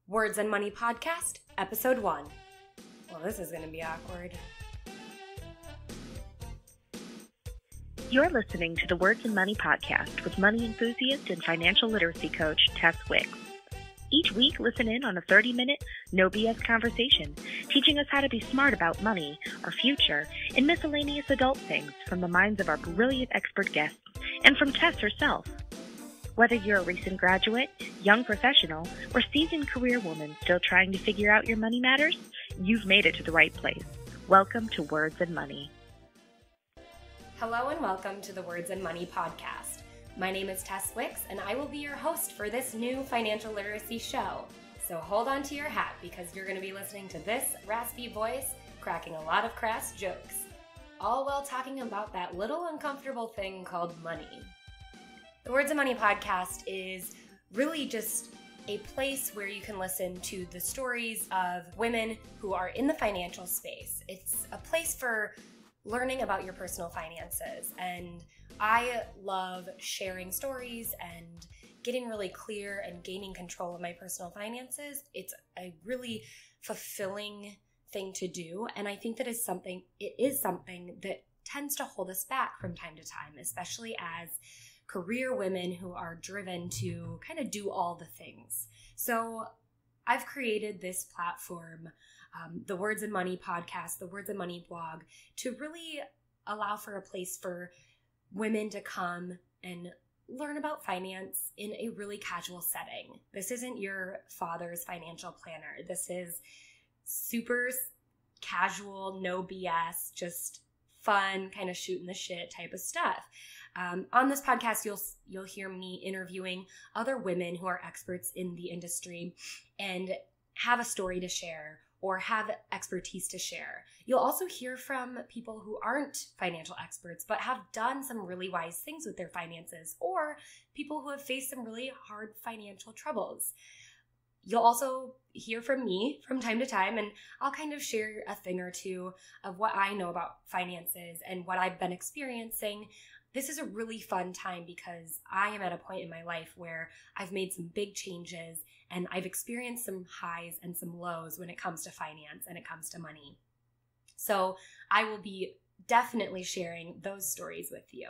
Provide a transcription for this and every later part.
Words and Money Podcast, Episode 1. Well, this is going to be awkward. You're listening to the Words and Money Podcast with money enthusiast and financial literacy coach, Tess Wicks. Each week, listen in on a 30-minute, no BS conversation, teaching us how to be smart about money, our future, and miscellaneous adult things from the minds of our brilliant expert guests and from Tess herself. Whether you're a recent graduate, young professional, or seasoned career woman still trying to figure out your money matters, you've made it to the right place. Welcome to Words and Money. Hello and welcome to the Words and Money Podcast. My name is Tess Wicks and I will be your host for this new financial literacy show. So hold on to your hat because you're going to be listening to this raspy voice cracking a lot of crass jokes, all while talking about that little uncomfortable thing called money. The Words and Money Podcast is really just a place where you can listen to the stories of women who are in the financial space. It's a place for learning about your personal finances, and I love sharing stories and getting really clear and gaining control of my personal finances. It's a really fulfilling thing to do, and I think that it is something that tends to hold us back from time to time, especially as career women who are driven to kind of do all the things. So I've created this platform, the Words and Money Podcast, the Words and Money blog, to really allow for a place for women to come and learn about finance in a really casual setting. This isn't your father's financial planner. This is super casual, no BS, just fun, kind of shooting the shit type of stuff. On this podcast, you'll hear me interviewing other women who are experts in the industry and have a story to share or have expertise to share. You'll also hear from people who aren't financial experts but have done some really wise things with their finances, or people who have faced some really hard financial troubles. You'll also hear from me from time to time, and I'll kind of share a thing or two of what I know about finances and what I've been experiencing. This is a really fun time because I am at a point in my life where I've made some big changes and I've experienced some highs and some lows when it comes to finance and it comes to money. So I will be definitely sharing those stories with you.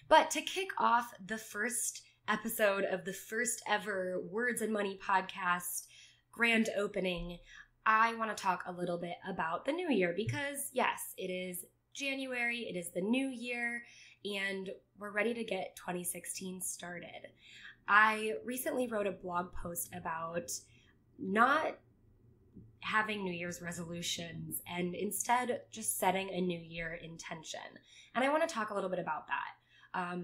But to kick off the first episode of the first ever Words and Money Podcast grand opening, I want to talk a little bit about the new year because yes, it is January, it is the new year, and we're ready to get 2016 started. I recently wrote a blog post about not having New Year's resolutions and instead just setting a New Year intention. And I want to talk a little bit about that.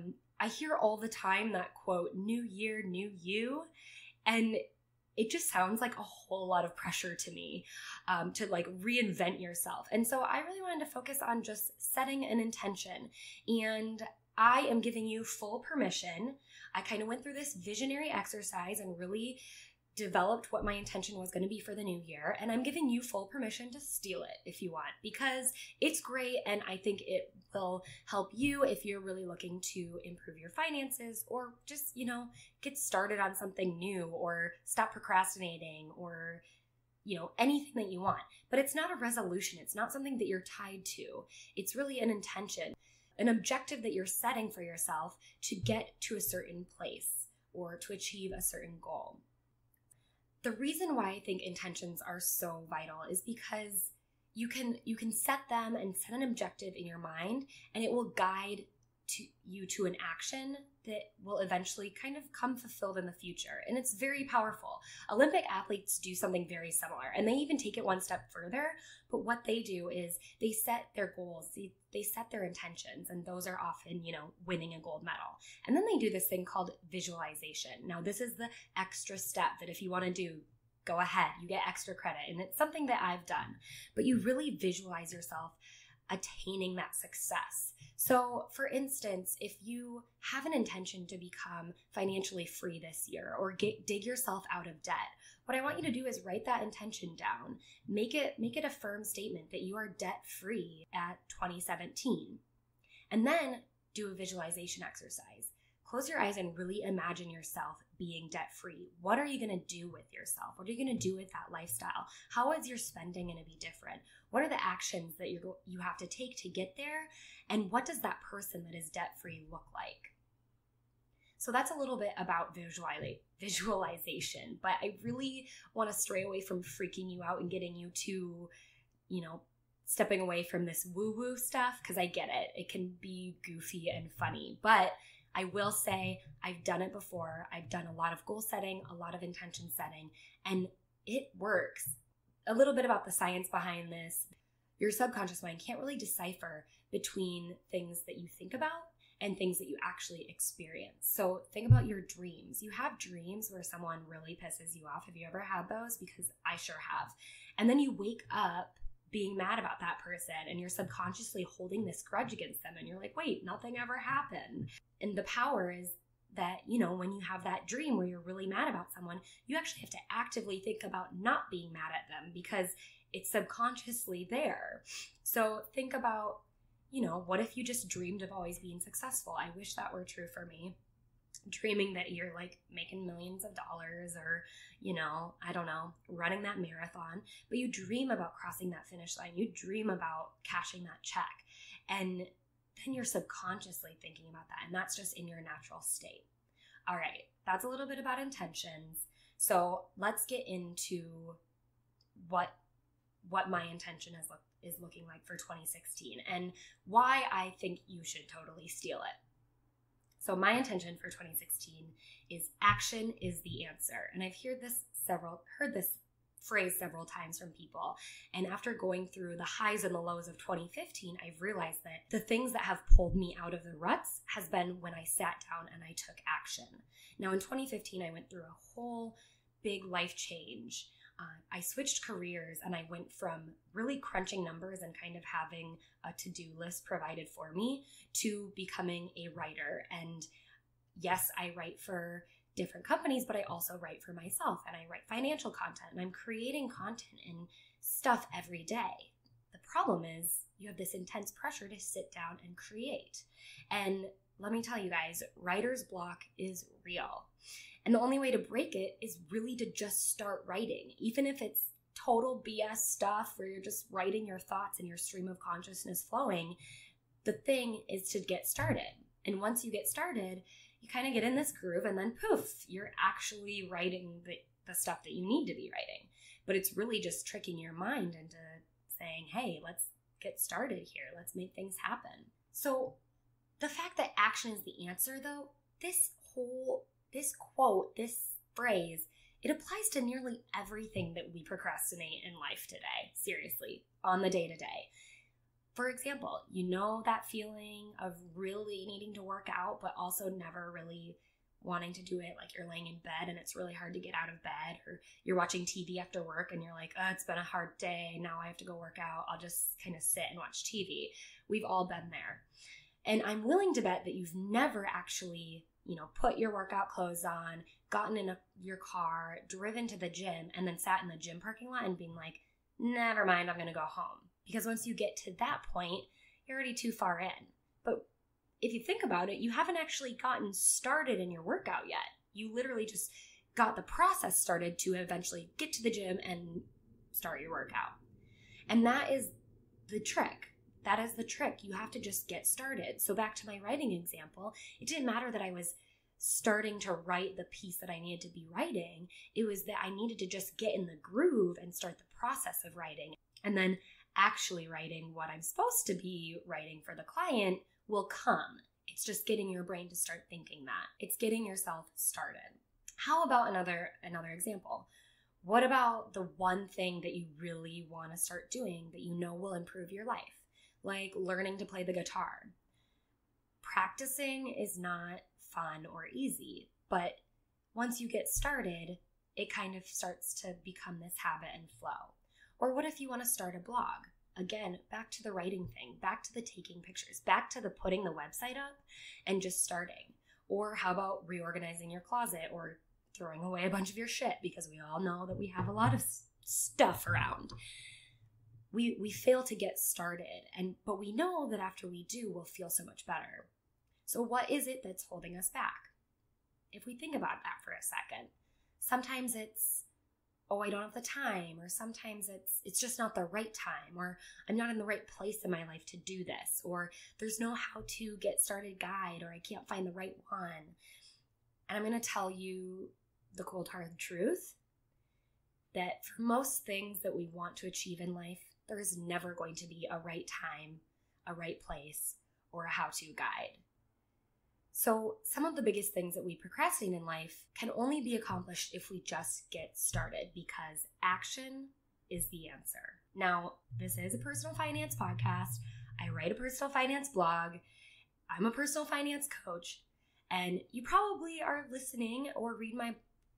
I hear all the time that quote, "New Year, new you," and it just sounds like a whole lot of pressure to me to like reinvent yourself. And so I really wanted to focus on just setting an intention. And I am giving you full permission. I kind of went through this visionary exercise and really developed what my intention was going to be for the new year. And I'm giving you full permission to steal it if you want, because it's great. And I think it will help you if you're really looking to improve your finances or just, get started on something new or stop procrastinating or, anything that you want. But it's not a resolution. It's not something that you're tied to. It's really an intention, an objective that you're setting for yourself to get to a certain place or to achieve a certain goal. The reason why I think intentions are so vital is because you can set them and set an objective in your mind, and it will guide you to an action that will eventually kind of come fulfilled in the future. And it's very powerful. Olympic athletes do something very similar, and they even take it one step further. But what they do is they set their goals, they set their intentions, and those are often, winning a gold medal. And then they do this thing called visualization. Now, this is the extra step that if you want to do, go ahead, you get extra credit. And it's something that I've done. But you really visualize yourself attaining that success. So, for instance, if you have an intention to become financially free this year or dig yourself out of debt, what I want you to do is write that intention down. Make it a firm statement that you are debt-free at 2017. And then do a visualization exercise. close your eyes and really imagine yourself being debt-free. What are you going to do with yourself? What are you going to do with that lifestyle? How is your spending going to be different? What are the actions that you have to take to get there? And what does that person that is debt-free look like? So that's a little bit about visualization, but I really want to stray away from freaking you out and getting you to, stepping away from this woo-woo stuff, because I get it. It can be goofy and funny, but I will say I've done it before. I've done a lot of goal setting, a lot of intention setting, and it works. A little bit about the science behind this. Your subconscious mind can't really decipher between things that you think about and things that you actually experience. So think about your dreams. You have dreams where someone really pisses you off. Have you ever had those? Because I sure have. And then you wake up being mad about that person and you're subconsciously holding this grudge against them and you're like, wait, nothing ever happened. And the power is that, when you have that dream where you're really mad about someone, you actually have to actively think about not being mad at them because it's subconsciously there. So think about, what if you just dreamed of always being successful? I wish that were true for me. Dreaming that you're like making millions of dollars or, I don't know, running that marathon, but you dream about crossing that finish line. You dream about cashing that check. And then you're subconsciously thinking about that. And that's just in your natural state. All right. That's a little bit about intentions. So let's get into what my intention is looking like for 2016 and why I think you should totally steal it. So my intention for 2016 is action is the answer. And I've heard this phrase several times from people. And after going through the highs and the lows of 2015, I've realized that the things that have pulled me out of the ruts has been when I sat down and I took action. Now in 2015, I went through a whole big life change. I switched careers and I went from really crunching numbers and kind of having a to-do list provided for me to becoming a writer. And yes, I write for different companies, but I also write for myself and I write financial content and I'm creating content and stuff every day. The problem is you have this intense pressure to sit down and create. And let me tell you guys, writer's block is real. And the only way to break it is really to just start writing, even if it's total BS stuff where you're just writing your thoughts and your stream of consciousness flowing. The thing is to get started. And once you get started, you kind of get in this groove and then poof, you're actually writing the stuff that you need to be writing. But it's really just tricking your mind into saying, hey, let's get started here. Let's make things happen. So the fact that action is the answer, though, this quote, this phrase, it applies to nearly everything that we procrastinate in life today, seriously, on the day-to-day. For example, that feeling of really needing to work out, but also never really wanting to do it, like you're laying in bed and it's really hard to get out of bed, or you're watching TV after work and you're like, oh, it's been a hard day, now I have to go work out, I'll just kind of sit and watch TV. We've all been there. And I'm willing to bet that you've never actually put your workout clothes on, gotten in your car, driven to the gym, and then sat in the gym parking lot and being like, never mind, I'm going to go home. Because once you get to that point, you're already too far in. But if you think about it, you haven't actually gotten started in your workout yet. You literally just got the process started to eventually get to the gym and start your workout. And that is the trick. That is the trick. You have to just get started. So back to my writing example, it didn't matter that I was starting to write the piece that I needed to be writing. It was that I needed to just get in the groove and start the process of writing. And then actually writing what I'm supposed to be writing for the client will come. It's just getting your brain to start thinking that. It's getting yourself started. How about another example? What about the one thing that you really want to start doing that will improve your life? Like learning to play the guitar. Practicing is not fun or easy, but once you get started, it kind of starts to become this habit and flow. Or what if you want to start a blog? Again, back to the writing thing, back to the taking pictures, back to the putting the website up and just starting. Or how about reorganizing your closet or throwing away a bunch of your shit, because we all know that we have a lot of stuff around. We fail to get started, but we know that after we do, we'll feel so much better. So what is it that's holding us back? if we think about that for a second, sometimes it's, oh, I don't have the time, or sometimes it's just not the right time, or I'm not in the right place in my life to do this, or there's no how to get started guide, or I can't find the right one. And I'm going to tell you the cold hard truth that for most things that we want to achieve in life, there is never going to be a right time, a right place, or a how-to guide. So some of the biggest things that we procrastinate in life can only be accomplished if we just get started, because action is the answer. Now, this is a personal finance podcast. I write a personal finance blog. I'm a personal finance coach, and you probably are listening or read my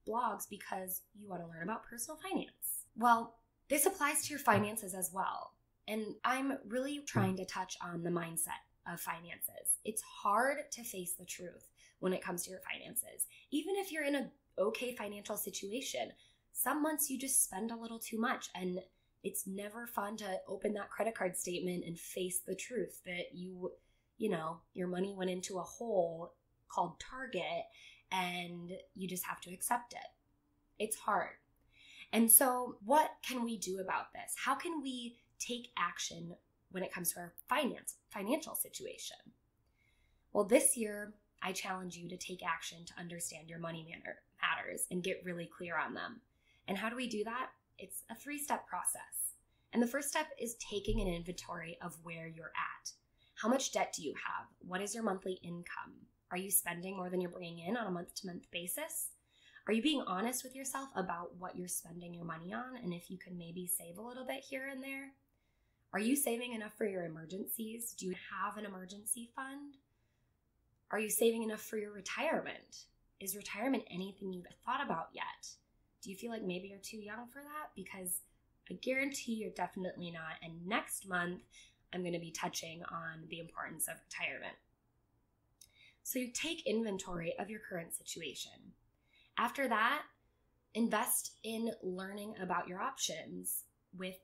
blogs because you want to learn about personal finance. Well, this applies to your finances as well. And I'm really trying to touch on the mindset of finances. It's hard to face the truth when it comes to your finances. Even if you're in an okay financial situation, some months you just spend a little too much, and it's never fun to open that credit card statement and face the truth that your money went into a hole called Target, and you just have to accept it. It's hard. And so what can we do about this? How can we take action when it comes to our financial situation? Well, this year, I challenge you to take action to understand your money matters and get really clear on them. And how do we do that? It's a 3-step process. And the first step is taking an inventory of where you're at. How much debt do you have? What is your monthly income? Are you spending more than you're bringing in on a month-to-month basis? Are you being honest with yourself about what you're spending your money on, and if you can maybe save a little bit here and there? Are you saving enough for your emergencies? Do you have an emergency fund? Are you saving enough for your retirement? Is retirement anything you've thought about yet? Do you feel like maybe you're too young for that? Because I guarantee you're definitely not. And next month, I'm going to be touching on the importance of retirement. So you take inventory of your current situation. After that, invest in learning about your options with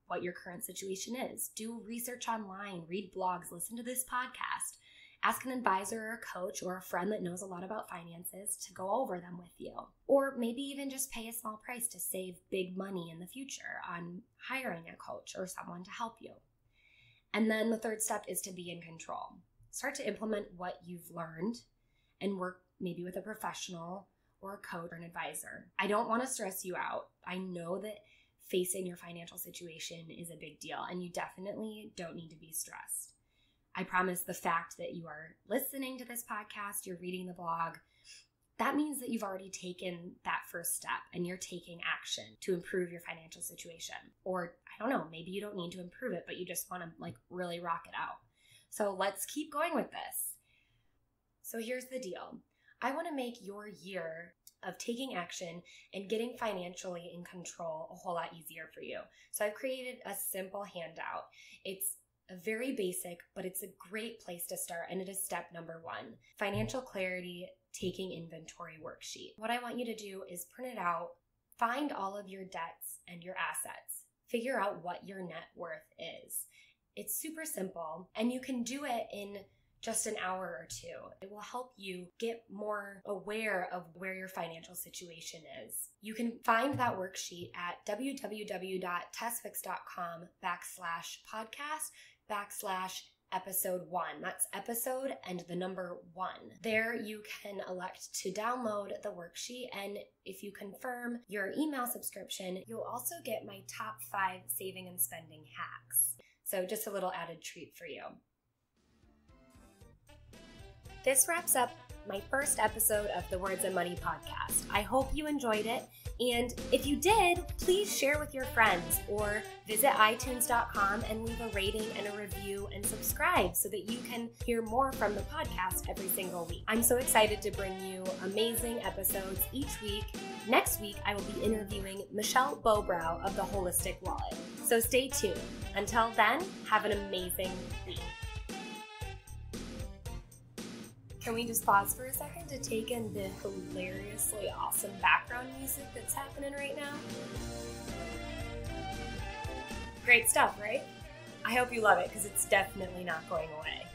what your current situation is. Do research online, read blogs, listen to this podcast. Ask an advisor or a coach or a friend that knows a lot about finances to go over them with you. Or maybe even just pay a small price to save big money in the future on hiring a coach or someone to help you. And then the third step is to be in control. Start to implement what you've learned and work maybe with a professional or a coach or an advisor. I don't want to stress you out. I know that facing your financial situation is a big deal, and you definitely don't need to be stressed. I promise the fact that you are listening to this podcast, you're reading the blog, that means that you've already taken that first step and you're taking action to improve your financial situation. Or I don't know, maybe you don't need to improve it, but you just want to really rock it out. So let's keep going with this. So here's the deal. I want to make your year of taking action and getting financially in control a whole lot easier for you. So I've created a simple handout. It's a very basic, but it's a great place to start, and it is step number 1, Financial Clarity Taking Inventory Worksheet. What I want you to do is print it out, find all of your debts and your assets, figure out what your net worth is. It's super simple, and you can do it in just an hour or 2. It will help you get more aware of where your financial situation is. You can find that worksheet at www.tessfix.com/podcast/episode 1. That's episode and the number 1. There you can elect to download the worksheet, and if you confirm your email subscription, you'll also get my top 5 saving and spending hacks. So just a little added treat for you. This wraps up my first episode of the Words and Money podcast. I hope you enjoyed it. And if you did, please share with your friends or visit iTunes.com and leave a rating and a review and subscribe so that you can hear more from the podcast every single week. I'm so excited to bring you amazing episodes each week. Next week, I will be interviewing Michelle Bowbrow of The Holistic Wallet. So stay tuned. Until then, have an amazing week. Can we just pause for a second to take in the hilariously awesome background music that's happening right now? Great stuff, right? I hope you love it because it's definitely not going away.